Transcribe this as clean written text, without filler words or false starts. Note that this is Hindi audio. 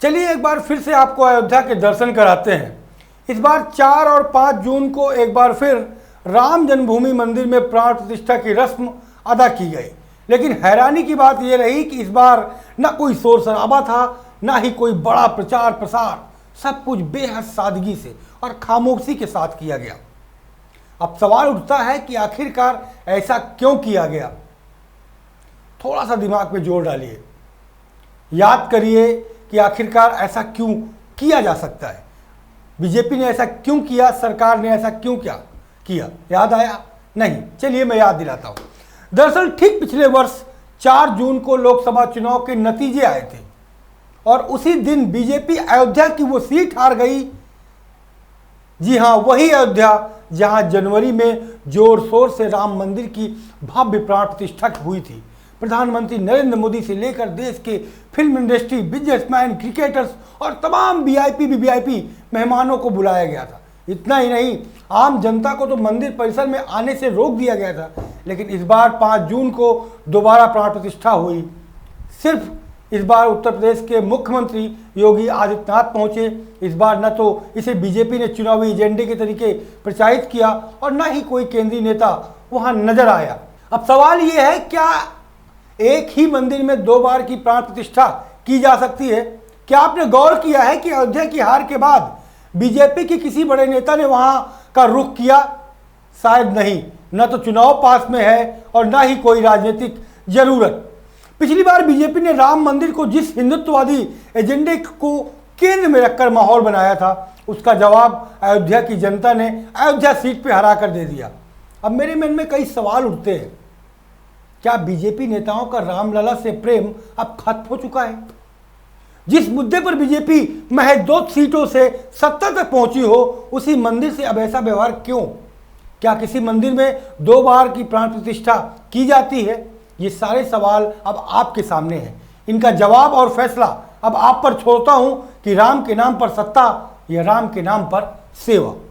चलिए एक बार फिर से आपको अयोध्या के दर्शन कराते हैं। इस बार 4 और 5 जून को एक बार फिर राम जन्मभूमि मंदिर में प्राण प्रतिष्ठा की रस्म अदा की गई। लेकिन हैरानी की बात यह रही कि इस बार न कोई शोर शराबा था, ना ही कोई बड़ा प्रचार प्रसार। सब कुछ बेहद सादगी से और खामोशी के साथ किया गया। अब सवाल उठता है कि आखिरकार ऐसा क्यों किया गया। थोड़ा सा दिमाग पे जोर डालिए, याद करिए कि आखिरकार ऐसा क्यों किया जा सकता है। बीजेपी ने ऐसा क्यों किया, सरकार ने ऐसा क्यों किया, याद आया? नहीं, चलिए मैं याद दिलाता हूँ। दरअसल ठीक पिछले वर्ष 4 जून को लोकसभा चुनाव के नतीजे आए थे और उसी दिन बीजेपी अयोध्या की वो सीट हार गई। जी हाँ, वही अयोध्या जहां जनवरी में जोर शोर से राम मंदिर की भव्य प्राण प्रतिष्ठा हुई थी। प्रधानमंत्री नरेंद्र मोदी से लेकर देश के फिल्म इंडस्ट्री, बिजनेसमैन, क्रिकेटर्स और तमाम वीआईपी मेहमानों को बुलाया गया था। इतना ही नहीं, आम जनता को तो मंदिर परिसर में आने से रोक दिया गया था। लेकिन इस बार 5 जून को दोबारा प्राण प्रतिष्ठा हुई। सिर्फ इस बार उत्तर प्रदेश के मुख्यमंत्री योगी आदित्यनाथ पहुंचे। इस बार न तो इसे बीजेपी ने चुनावी एजेंडे के तरीके प्रचारित किया और न ही कोई केंद्रीय नेता वहां नजर आया। अब सवाल यह है, क्या एक ही मंदिर में 2 बार की प्राण प्रतिष्ठा की जा सकती है? क्या आपने गौर किया है कि अयोध्या की हार के बाद बीजेपी के किसी बड़े नेता ने वहां का रुख किया? शायद नहीं। न तो चुनाव पास में है और न ही कोई राजनीतिक जरूरत। पिछली बार बीजेपी ने राम मंदिर को जिस हिंदुत्ववादी एजेंडे को केंद्र में रखकर माहौल बनाया था, उसका जवाब अयोध्या की जनता ने अयोध्या सीट पे हरा कर दे दिया। अब मेरे मन में कई सवाल उठते हैं। क्या बीजेपी नेताओं का रामलला से प्रेम अब खत्म हो चुका है? जिस मुद्दे पर बीजेपी महज 2 सीटों से सत्ता तक पहुंची हो, उसी मंदिर से अब ऐसा व्यवहार क्यों? क्या किसी मंदिर में 2 बार की प्राण प्रतिष्ठा की जाती है? ये सारे सवाल अब आपके सामने हैं। इनका जवाब और फैसला अब आप पर छोड़ता हूं कि राम के नाम पर सत्ता या राम के नाम पर सेवा।